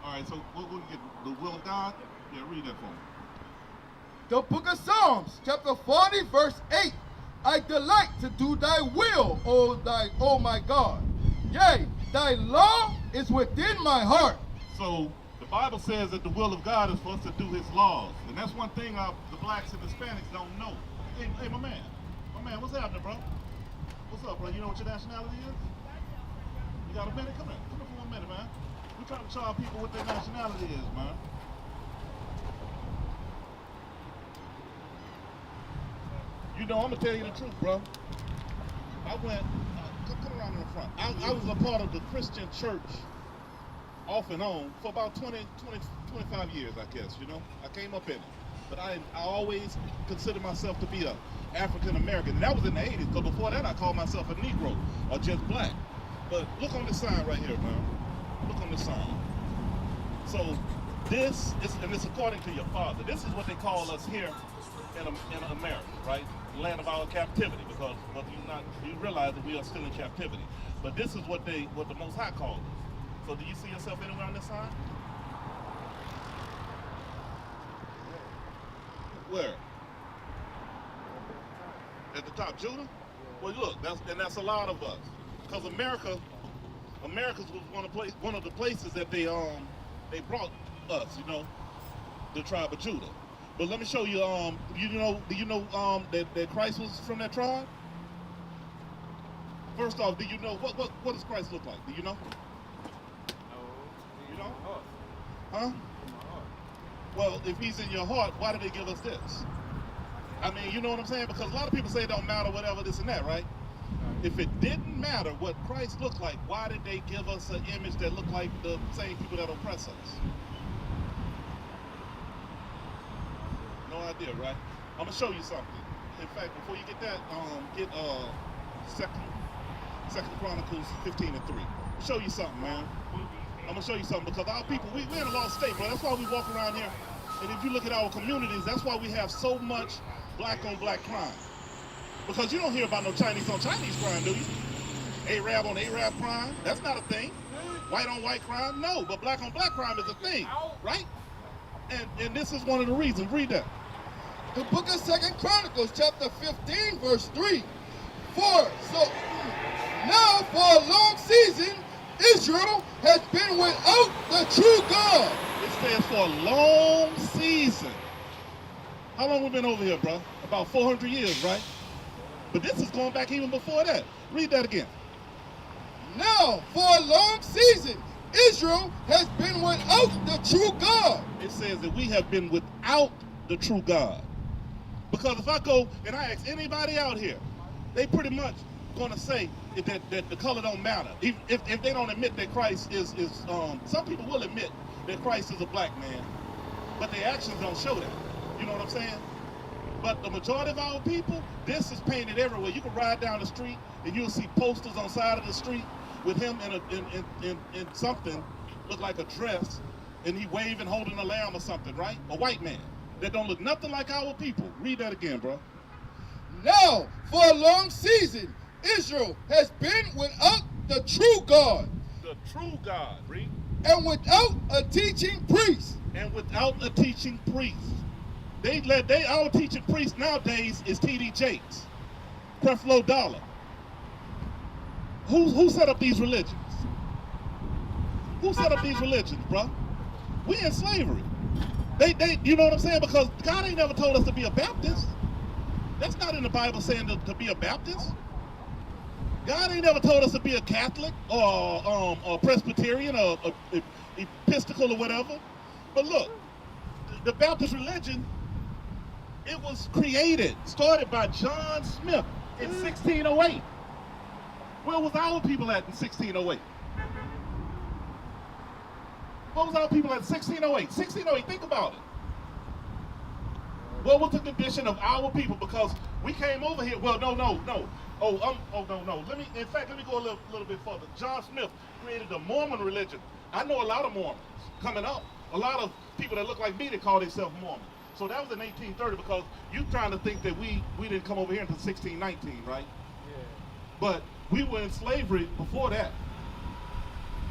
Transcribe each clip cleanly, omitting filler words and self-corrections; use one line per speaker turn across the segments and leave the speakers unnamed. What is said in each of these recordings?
All right, so we'll get the will of God. Yeah, read that for me.
The book of Psalms, chapter 40, verse 8. I delight to do thy will, O my God. Yea, thy law is within my heart.
So the Bible says that the will of God is for us to do his laws. And that's one thing the blacks and Hispanics don't know. Hey, my man, what's happening, bro? What's up, bro? You know what your nationality is? You got a minute? Come here for 1 minute, man. We're trying to show people what their nationality is, man. You know, I'm going to tell you the truth, bro. I went, come around in the front. I was a part of the Christian church off and on for about 25 years, I guess, you know. I came up in it. But I always considered myself to be a African American. And that was in the 80s, because before that I called myself a Negro or just black. But look on this sign right here, man. Look on this sign. So this is, and it's according to your father. This is what they call us here in America, right? Land of our captivity, because you realize that we are still in captivity. But this is what the Most High called us. So do you see yourself anywhere on this sign? Where? At the top, Judah? Well, look, that's a lot of us, because America's was one of the places that they brought us, you know, the tribe of Judah. But let me show you. Do you know that Christ was from that tribe? First off, do you know what does Christ look like? Do you know?
No.
You know? Huh? Well, if he's in your heart, why did they give us this? I mean, you know what I'm saying? Because a lot of people say it don't matter, whatever, this and that, right? If it didn't matter what Christ looked like, why did they give us an image that looked like the same people that oppress us? No idea, right? I'm gonna show you something. In fact, before you get that, get Second Chronicles 15:3. I'll show you something, man. I'm gonna show you something, because our people, we're in a lost state, bro. That's why we walk around here. And if you look at our communities, that's why we have so much black on black crime. Because you don't hear about no Chinese on Chinese crime, do you? Arab on Arab crime, that's not a thing. White on white crime, no. But black on black crime is a thing, right? And this is one of the reasons. Read that.
The book of 2 Chronicles, chapter 15, verse 3. Now for a long season, Israel has been without the true God.
It says for a long season. How long we been over here, bro? About 400 years, right? But this is going back even before that. Read that again.
Now for a long season, Israel has been without the true God.
It says that we have been without the true God. Because if I go and I ask anybody out here, they pretty much going to say that the color don't matter. If they don't admit that Christ is some people will admit that Christ is a black man, but their actions don't show that. You know what I'm saying? But the majority of our people, this is painted everywhere. You can ride down the street and you'll see posters on the side of the street with him in something, look like a dress, and he waving, holding a lamb or something, right? A white man that don't look nothing like our people. Read that again, bro.
Now, for a long season, Israel has been without the true God.
The true God, read.
And without a teaching priest.
And without a teaching priest. Our teaching priest nowadays is T.D. Jakes, Creflo Dollar. Who set up these religions? Who set up these religions, bro? We in slavery. They you know what I'm saying? Because God ain't never told us to be a Baptist. That's not in the Bible saying to be a Baptist. God ain't never told us to be a Catholic or a Presbyterian or Episcopal or whatever. But look, the Baptist religion, it was started by John Smith in 1608. Where was our people at in 1608? What was our people at 1608? 1608, think about it. What was the condition of our people? Because we came over here, well, no. No. Let me go a little bit further. John Smith created the Mormon religion. I know a lot of Mormons coming up. A lot of people that look like me that call themselves Mormon. So that was in 1830, because you trying to think that we didn't come over here until 1619, right? Yeah. But we were in slavery before that.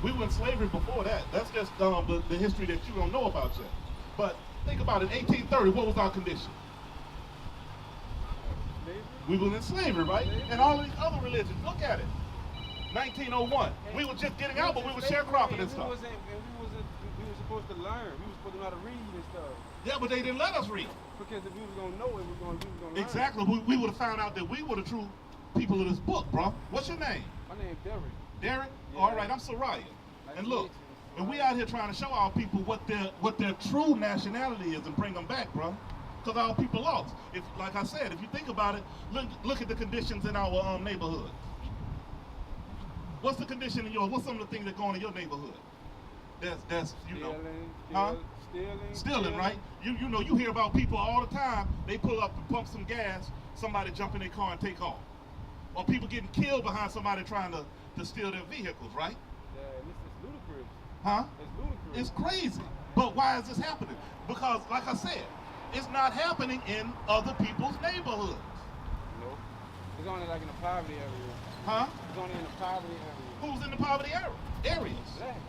We were in slavery before that. That's just the history that you don't know about yet. But think about it, 1830, what was our condition? We were in slavery, right? And all of these other religions, look at it. 1901, we were just getting out, but we were sharecropping and stuff.
We were supposed to learn. We were supposed to know how to read and stuff.
Yeah, but they didn't let us read.
Because if we was going to know it, we was going to learn.
Exactly. We would have found out that we were the true people of this book, bro. What's your name?
My name's Derek.
Derek?
Yeah.
All right, I'm Soraya. And look, and we out here trying to show our people what their true nationality is and bring them back, bro. Because our people lost. If, like I said, if you think about it, look at the conditions in our neighborhood. What's the condition in yours? What's some of the things that go on in your neighborhood? That's you know, stealing, right? You know, you hear about people all the time. They pull up and pump some gas. Somebody jump in their car and take off, or people getting killed behind somebody trying to steal their vehicles, right?
Yeah, it's ludicrous.
Huh?
It's ludicrous.
It's crazy. But why is this happening? Because, like I said, it's not happening in other people's neighborhoods.
No. It's only like in the poverty area.
Huh?
It's only in the poverty area.
Who's in the poverty areas?
Blacks.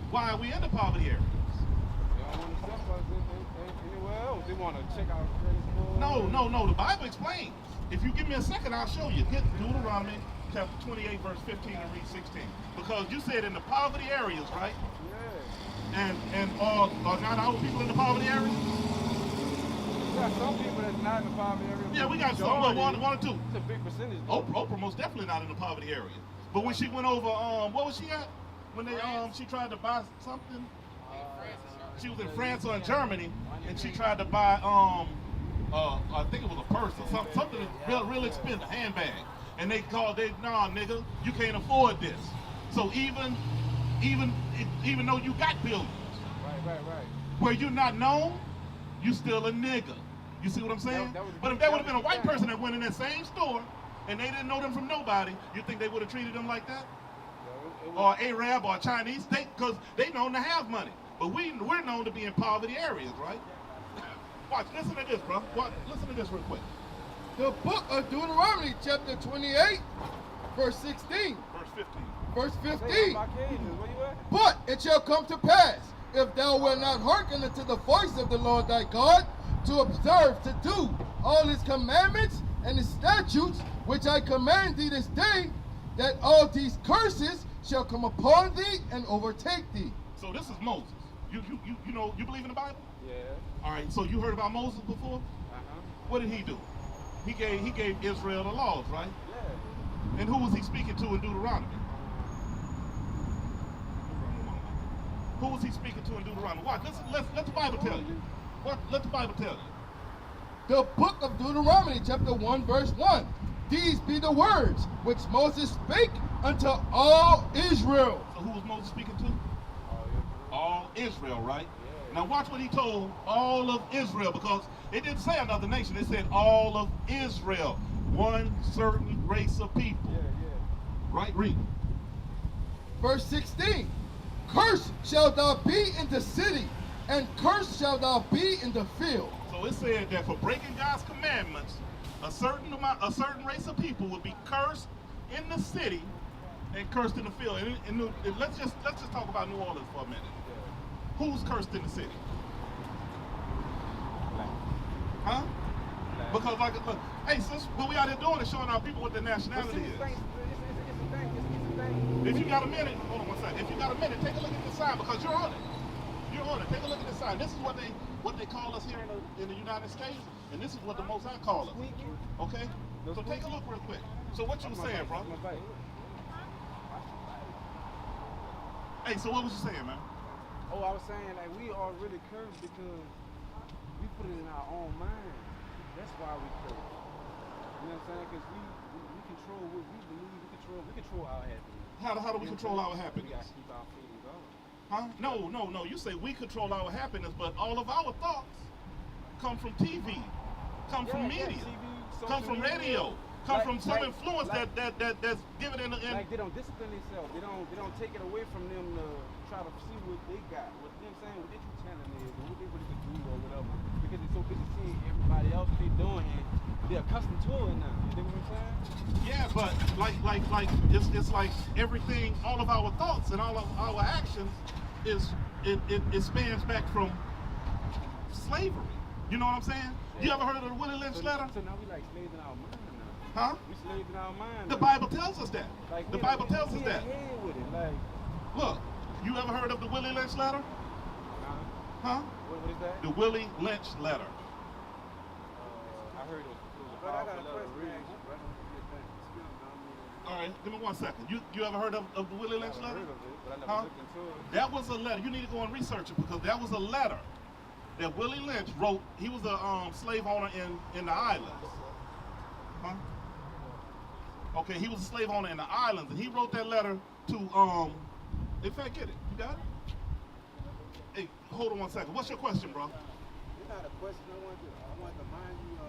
Why are we in the poverty areas?
They don't want to step us anywhere else. They want to check out credit score.
No. The Bible explains. If you give me a second, I'll show you. Get Deuteronomy chapter 28, verse 15 and read 16. Because you said in the poverty areas, right?
Yeah.
And are not our people in the poverty areas?
We got some people that's not in the poverty area.
Yeah, we got some, but one or two.
It's a big percentage.
Oprah most definitely not in the poverty area. But when she went over, what was she at? When they she tried to buy something? She was in France or in Germany, and she tried to buy I think it was a purse or something real expensive, handbag. And they called, nah, nigga, you can't afford this. So even though you got billions,
Right.
where you're not known, you still a nigga. You see what I'm saying? But if that would have been a white person that went in that same store and they didn't know them from nobody, you think they would have treated them like that? Or Arab or Chinese, because they known to have money. But we're known to be in poverty areas, right? Watch, listen to this, bro. Listen to this real quick.
The book of Deuteronomy, chapter 28, verse 16.
Verse 15.
Verse
Hey,
15.
my Cajun, where you at?
But it shall come to pass, if thou wilt not hearken unto the voice of the Lord thy God, to observe, to do all his commandments and his statutes, which I command thee this day, that all these curses shall come upon thee and overtake thee.
So this is Moses. You know, you believe in the Bible?
Yeah.
All right, so you heard about Moses before?
Uh-huh.
What did he do? He gave Israel the laws, right?
Yeah.
And who was he speaking to in Deuteronomy? Who was he speaking to in Deuteronomy? Watch, let the Bible tell you. Let the Bible tell you.
The book of Deuteronomy, chapter 1, verse 1. These be the words which Moses spake unto all Israel.
So who was Moses speaking to? All Israel, right? Now watch what he told all of Israel, because it didn't say another nation. It said all of Israel, one certain race of people.
Yeah.
Right? Read.
Verse 16. Cursed shalt thou be in the city, and cursed shalt thou be in the field.
So it said that for breaking God's commandments, a certain race of people would be cursed in the city and cursed in the field. And let's just talk about New Orleans for a minute. Who's cursed in the city? Huh? Because look, hey sis, what we out here doing is showing our people what their nationality is.
It's a thing.
If you got a minute, hold on one second. If you got a minute, take a look at the sign, because you're on it. You're on it. Take a look at the sign. This is what they call us here in the United States, and this is what the Most High call us. Okay? So take a look real quick. So what you were saying, bro? Hey, so what was you saying, man?
Oh, I was saying, like, we are really cursed because we put it in our own mind. That's why we cursed. You know what I'm saying? Because we control what we believe. We control our happiness.
How do we control our
We
happiness?
gotta keep our feelings going.
Huh? No. You say we control our happiness, but all of our thoughts come from TV, come from media,
TV,
come from radio, come from some influence that's given in.
Like they don't discipline themselves. They don't take it away from them to try to see what they got. What you know what I'm saying? What they true talent is, or what they really can do, or whatever. because they're so busy seeing everybody else what they're doing and they're accustomed to it now. You think what I'm saying?
Yeah, but like it's like everything, all of our thoughts and all of our actions it spans back from slavery. You know what I'm saying?
Yeah.
You ever heard of the Willie Lynch letter?
So now we like slaves in our mind now.
Huh?
We slaves in our mind.
The
now.
Bible tells us that.
Like,
The Bible tells us
we
that.
ahead with it. Like,
Look, you ever heard of the Willie Lynch letter? Huh?
what is that?
The Willie Lynch letter.
I heard it was a
But I got a
powerful letter to
question,
read.
man. Excuse me,
All right, give me 1 second. You ever heard of the Willie Lynch
I
letter?
heard of it, but I never
Huh?
looked into it.
That was a letter. You need to go and research it because that was a letter that Willie Lynch wrote. He was a slave owner in the islands. Huh? Okay, he was a slave owner in the islands, and he wrote that letter to in fact, get it. You got it? Hey, hold on 1 second. What's your question, bro?
It's not a question. I want to remind you.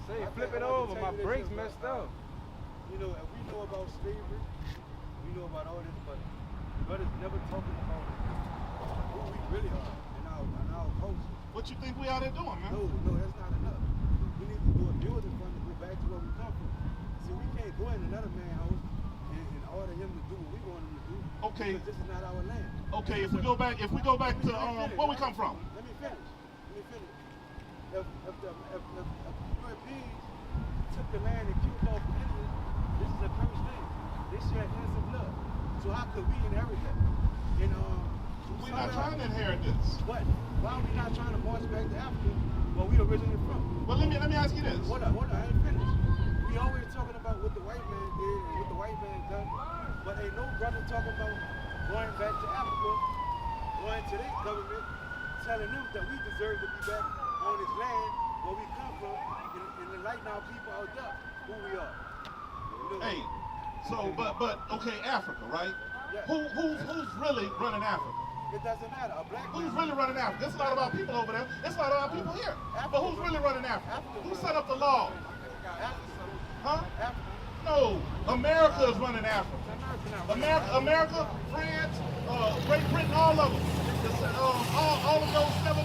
Say,
I
flip
think
it
I want
over.
to
My
tell you this
brakes
is
messed
about,
up.
You know, if we know about slavery, we know about all this, but the brothers never talking about who we really are in our culture.
What you think we out there doing, man?
No, that's not enough. We need to do a building fund to go back to where we come from. See, we can't go in another man's house and order him to do what we want him to do.
Okay.
Because this is not our land.
Okay, if we go back to where we come from.
Let me finish. If Europeans took the land and killed off the Indians, this is a cursed thing. They shed innocent blood. So how could we inherit that? And
We're not trying to inherit this.
But why are we not trying to march back to Africa where we originally from?
Well, let me ask you this.
Hold on, I ain't finished. We always talking about what the white man did and what the white man done, but ain't no brother talking about going back to Africa, going to their government, telling them that we deserve to be back on this land where we come from, and enlighten our people out there who we are. You know,
Hey, so but okay, Africa, right?
Yeah.
Who's really running Africa?
it doesn't matter. A black
Who's
man.
really running Africa? There's a lot of our people over there. There's a lot of our people here. But who's really running Africa? Who set up the law? Huh?
Africa.
No, America is running Africa. America, France, Great Britain, all of them. All of those 7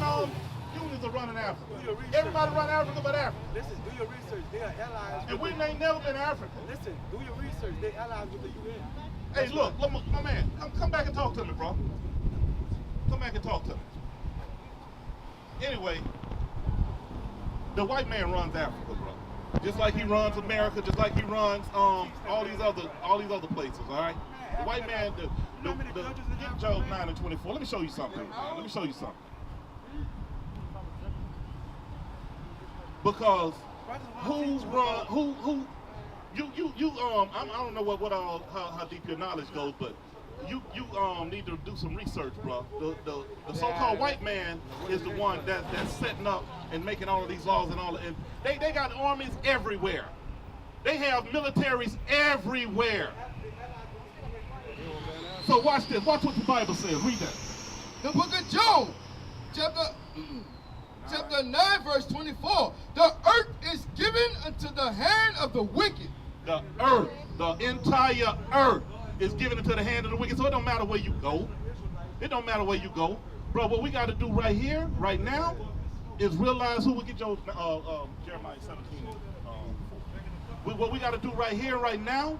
unions are running Africa. Everybody run Africa but Africa.
Listen, do your research. They are allies.
And we ain't never been Africa.
Listen, do your research. They allies with the UN.
Hey, look, my man, come back and talk to me, bro. Come back and talk to me. Anyway, the white man runs Africa, bro. Just like he runs America, just like he runs all these other places, all right? The white man, get Job 9 and 24. Let me show you something. Let me show you something. Because who's run who you I don't know what all how deep your knowledge goes, but you need to do some research, bro. The so-called white man is the one that's setting up and making all of these laws and all and they got armies everywhere. They have militaries everywhere. So watch this. Watch what the Bible says. Read that.
The book of Job, chapter 9, verse 24. The earth is given unto the hand of the wicked.
The earth, the entire earth is given into the hand of the wicked. So it don't matter where you go. It don't matter where you go. Bro, what we got to do right here, right now, is realize who we get Jeremiah 17. What we got to do right here, right now,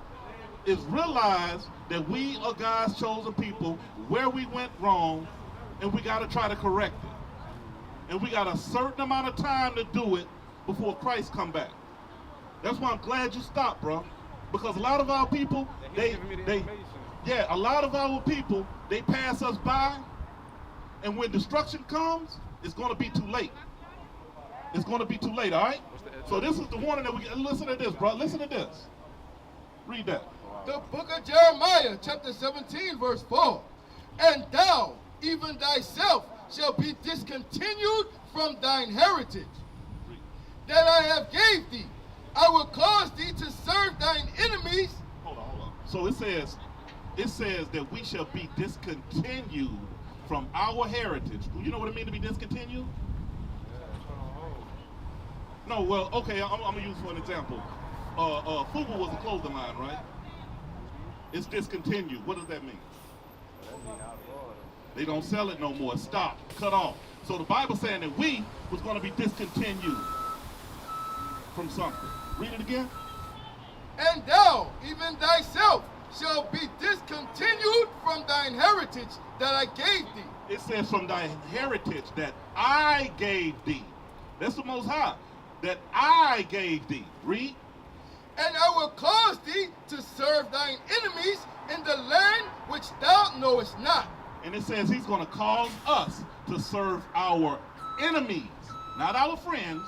is realize that we are God's chosen people, where we went wrong, and we got to try to correct it. And we got a certain amount of time to do it before Christ come back. That's why I'm glad you stopped, bro. Because a lot of our people, a lot of our people, they pass us by, and when destruction comes, it's going to be too late. It's going to be too late, all right? So this is the warning that we get. Listen to this, bro. Listen to this. Read that.
The book of Jeremiah, chapter 17, verse 4. And thou, even thyself, shall be discontinued from thine heritage that I have gave thee. I will cause thee to serve thine enemies.
Hold on. So it says that we shall be discontinued from our heritage. You know what it means to be discontinued? No, well, okay, I'm gonna use for an example. Fubu was a clothing line, right? It's discontinued. What does that mean? They don't sell it no more. Stop. Cut off. So the Bible saying that we was going to be discontinued from something. Read it again.
And thou, even thyself, shall be discontinued from thine heritage that I gave thee.
It says from thy heritage that I gave thee. That's the Most High. That I gave thee. Read.
And I will cause thee to serve thine enemies in the land which thou knowest not.
And it says he's going to cause us to serve our enemies, not our friends,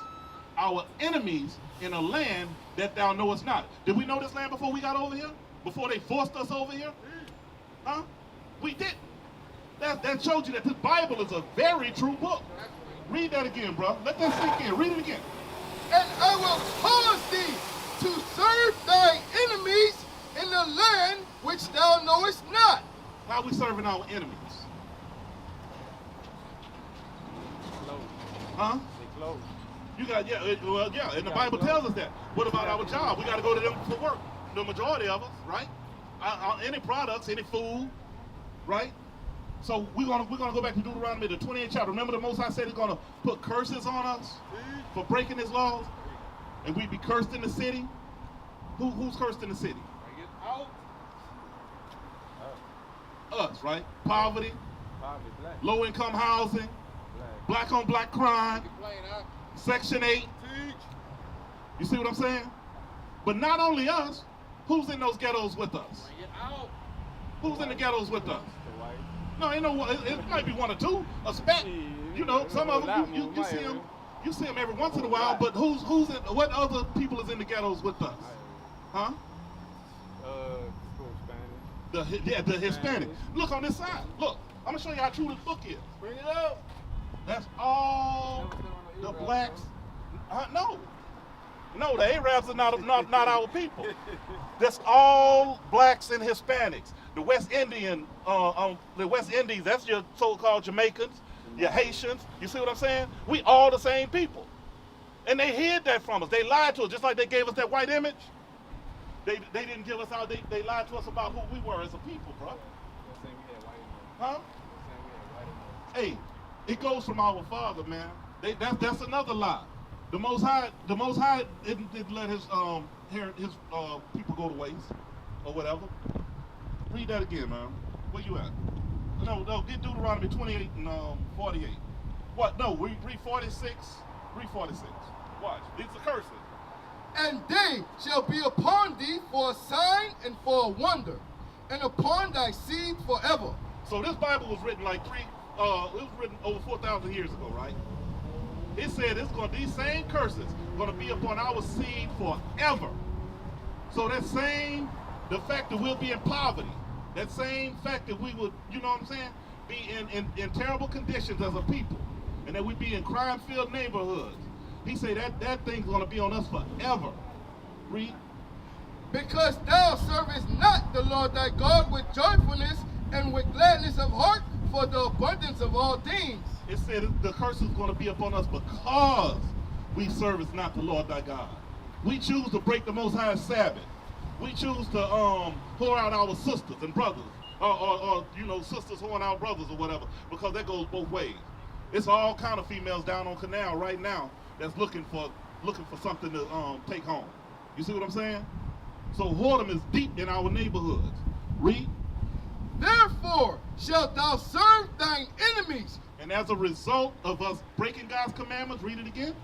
our enemies in a land that thou knowest not. Did we know this land before we got over here? Before they forced us over here? Huh? We didn't. That showed you that this Bible is a very true book. Read that again, bro. Let that sink in. Read it again.
And I will cause thee to serve thy enemies in the land which thou knowest not.
How are we serving our enemies?
Close.
Huh?
They close.
You got, yeah, and the Bible tells us that. What about our job? We got to go to them for work. The majority of us, right? Any products, any food, right? So we're gonna go back to Deuteronomy, the 28th chapter. Remember the Most High said he's gonna put curses on us for breaking his laws, and we'd be cursed in the city. Who's cursed in the city? Us, right? Poverty,
Black.
low income housing, black on black crime, Section 8. You see what I'm saying? But not only us, who's in those ghettos with us? Who's in the ghettos with us? No, ain't no. It might be one or two. A speck. You know, some of them you see them. You see them every once in a while. But who's in? What other people is in the ghettos with us? Huh? The Hispanic. Look on this side. Look, I'm gonna show you how true this book is.
Bring it up.
That's all the blacks. No, the Arabs are not our people. That's all blacks and Hispanics. The West Indies, that's your so-called Jamaicans, your Haitians. You see what I'm saying? We all the same people. And they hid that from us. They lied to us, just like they gave us that white image. They didn't give us out. They lied to us about who we were as a people, bro. Huh? Hey, it goes from our father, man. That's another lie. The Most High didn't let his people go to waste or whatever. Read that again, man. Where you at? No, get Deuteronomy 28 and 48. What? No, read 46. Read 46. Watch. These are curses.
And they shall be upon thee for a sign and for a wonder, and upon thy seed forever.
So this Bible was written it was written over 4,000 years ago, right? It said these same curses going to be upon our seed forever. So the fact that we'll be in poverty, that same fact that we would, you know what I'm saying, be in terrible conditions as a people, and that we be in crime-filled neighborhoods. He said that thing's going to be on us forever. Read.
Because thou servest not the Lord thy God with joyfulness and with gladness of heart for the abundance of all things.
It said the curse is going to be upon us because we service not the Lord thy God. We choose to break the Most High Sabbath. We choose to pour out our sisters and brothers, or sisters whoring out brothers or whatever, because that goes both ways. It's all kind of females down on Canal right now that's looking for something to take home. You see what I'm saying? So whoredom is deep in our neighborhoods. Read.
Therefore shalt thou serve thine enemies.
And as a result of us breaking God's commandments, read it again.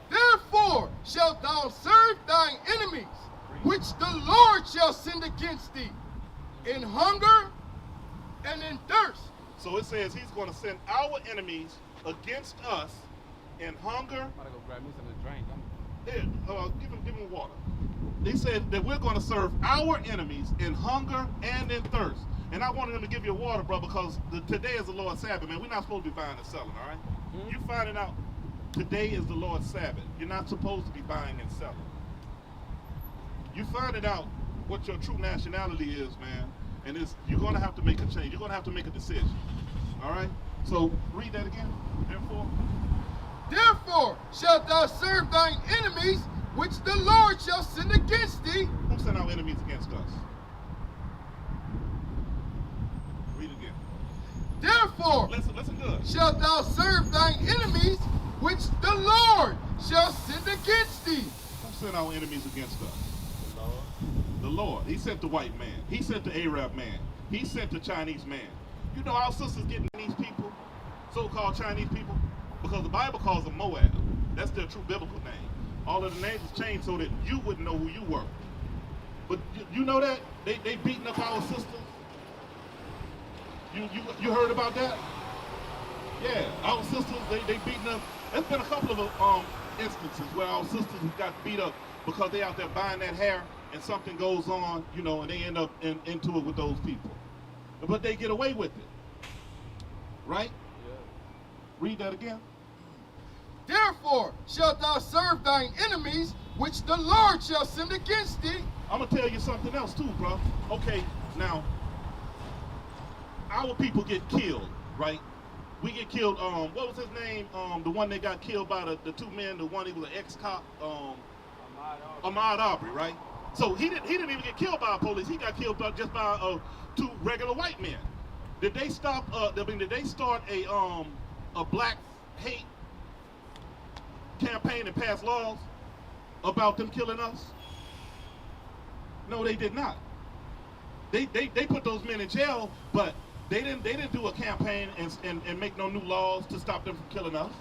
Therefore shalt thou serve thine enemies, which the Lord shall send against thee, in hunger and in thirst.
So it says he's going to send our enemies against us in hunger.
I'm about to go grab me something to drink.
Here, give him water. He said that we're going to serve our enemies in hunger and in thirst. And I wanted him to give you water, bro, because today is the Lord's Sabbath, man. We're not supposed to be buying and selling, all right? Mm-hmm. You finding out today is the Lord's Sabbath. You're not supposed to be buying and selling. You finding out what your true nationality is, man, and you're going to have to make a change. You're going to have to make a decision, all right? So read that again.
Therefore shalt thou serve thine enemies, which the Lord shall send against thee.
Who sent our enemies against us? Read again.
Therefore
listen good.
shalt thou serve thine enemies, which the Lord shall send against thee.
Who sent our enemies against us? The Lord. He sent the white man. He sent the Arab man. He sent the Chinese man. You know our sisters getting these people, so-called Chinese people, because the Bible calls them Moab. That's their true biblical name. All of the names is changed so that you wouldn't know who you were. But you know that? They beating up our sisters. You heard about that? Yeah, our sisters, they beating up. There's been a couple of instances where our sisters have got beat up because they out there buying that hair and something goes on, you know, and they end up into it with those people. But they get away with it. Right?
Yeah.
Read that again.
Therefore shalt thou serve thine enemies, which the Lord shall send against thee.
I'm going to tell you something else too, bro. Okay, now, our people get killed, right? We get killed, what was his name? The one that got killed by the two men, the one he was an ex-cop, Ahmaud Arbery, right? So he didn't even get killed by police. He got killed just by two regular white men. Did they stop? Did they start a black hate campaign and pass laws about them killing us? No, they did not. They put those men in jail, but they didn't do a campaign and make no new laws to stop them from killing us.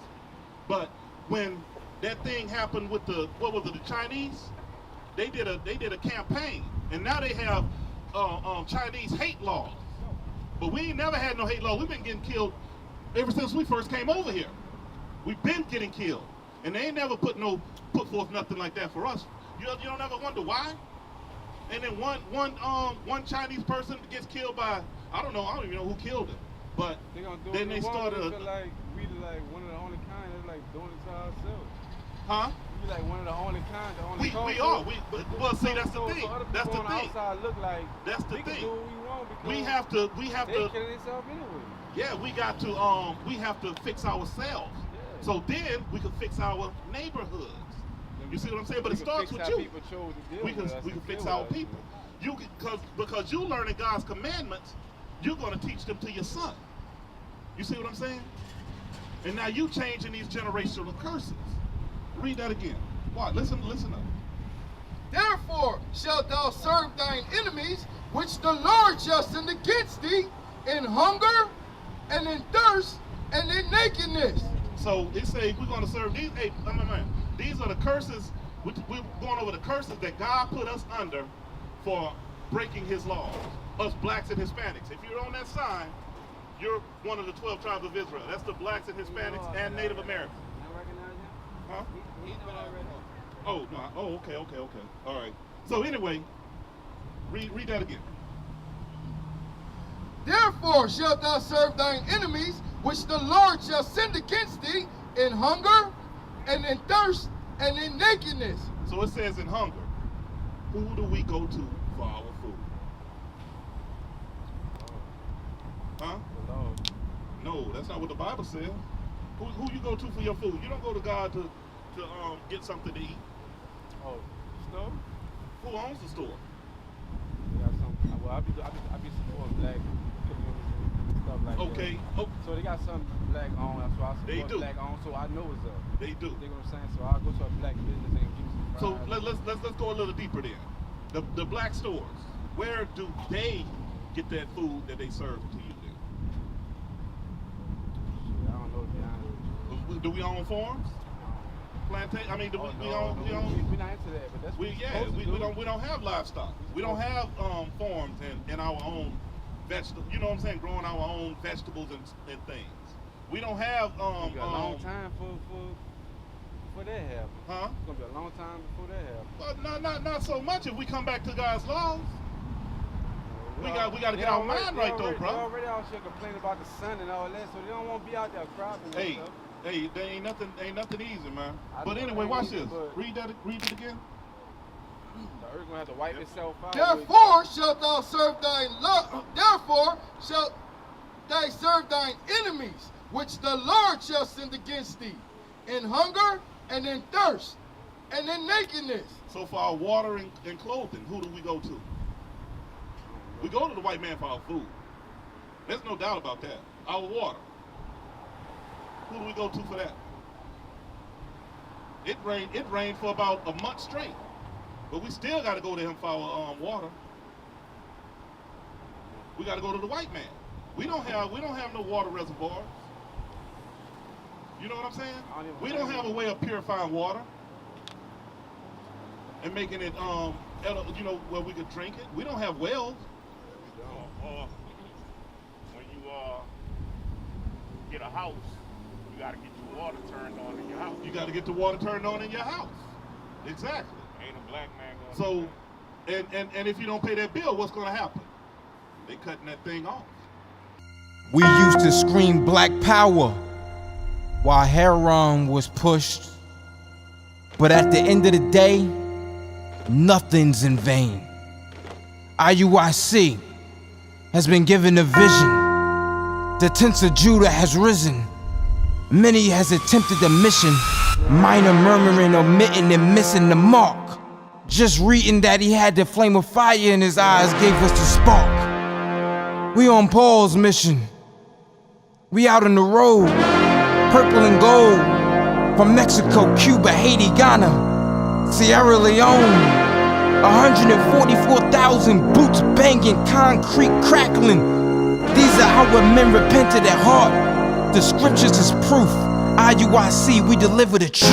But when that thing happened with the Chinese, they did a campaign, and now they have Chinese hate laws. But we ain't never had no hate law. We've been getting killed ever since we first came over here. We've been getting killed, and they ain't never put forth nothing like that for us. You don't ever wonder why? And then one Chinese person gets killed by, I don't even know who killed him. But then they started
we like one of the only kind that's like doing it to ourselves.
Huh?
We like one of the only kind, the only
We are. Well, see, that's the thing.
So other
That's
people
the
on
thing.
the outside look like
That's the
we can
thing.
do what we want because
We have to.
they killing themselves anyway.
Yeah, we have to fix ourselves.
Yeah.
So then we can fix our neighborhoods. You see what I'm saying? But it starts with you. We can fix our people. Because you learning God's commandments, you're going to teach them to your son. You see what I'm saying? And now you changing these generational curses. Read that again. What? Listen up.
Therefore shalt thou serve thine enemies, which the Lord shall send against thee, in hunger, and in thirst, and in nakedness.
So it says we're going to serve these. Hey, these are the curses. We're going over the curses that God put us under for breaking his laws. Us blacks and Hispanics. If you're on that sign, you're one of the 12 tribes of Israel. That's the blacks and Hispanics and Native Americans.
I recognize him.
Huh?
He's been already.
Oh, no. Oh, okay. All right. So anyway, read that again.
Therefore shalt thou serve thine enemies, which the Lord shall send against thee, in hunger, and in thirst, and in nakedness.
So it says in hunger. Who do we go to for our food? Huh?
The Lord.
No, that's not what the Bible says. Who you go to for your food? You don't go to God to get something to eat.
Oh, store?
Who owns the store?
They got some. Well, I be supporting black communities and stuff like that.
Okay. Oh,
So they got some black owned. That's why I
They
support
do.
black owned. So I know it's up.
they do.
You know what I'm saying? So I'll go to a black business and give me some
So
fries.
let's go a little deeper then. The black stores, where do they get that food that they serve to you then?
Shit, I don't know, to be honest with you.
Do we own farms? Plantation? I mean, do
Oh,
we
no,
own?
we're not into that, but that's what
We don't have livestock. We don't have farms and our own vegetables. You know what I'm saying? Growing our own vegetables and things. We don't have
It's gonna be a long time before that happens.
Huh?
It's gonna be a long time before that happens.
Well, not so much if we come back to God's laws. We got to get our mind right though, bro.
They already out here complaining about the sun and all that, so they don't want to be out there cropping and stuff.
Hey, there ain't nothing easy, man.
I
But
know
anyway,
it
watch
ain't easy,
this.
but-
Read it again.
The earth gonna have to wipe itself out.
Therefore shalt thou serve therefore shalt thou serve thine enemies, which the Lord shall send against thee, in hunger, and in thirst, and in nakedness.
So for our water and clothing, who do we go to? We go to the white man for our food. There's no doubt about that. Our water. Who do we go to for that? It rained for about a month straight, but we still got to go to him for our water. We got to go to the white man. We don't have no water reservoirs. You know what I'm saying? We don't have a way of purifying water and making it where we could drink it. We don't have wells.
Or when you get a house, you got to get your water turned on in your house.
You got to get the water turned on in your house. Exactly.
Ain't a black man going to do that.
And if you don't pay that bill, what's going to happen? They cutting that thing off.
We used to scream black power while heroin was pushed. But at the end of the day, nothing's in vain. IUIC has been given a vision. The tents of Judah has risen. Many has attempted the mission. Minor murmuring, omitting, and missing the mark. Just reading that he had the flame of fire in his eyes gave us the spark. We on Paul's mission. We out on the road, purple and gold. From Mexico, Cuba, Haiti, Ghana, Sierra Leone. 144,000 boots banging, concrete crackling. These are our men repented at heart. The scriptures is proof. IUIC, we deliver the truth.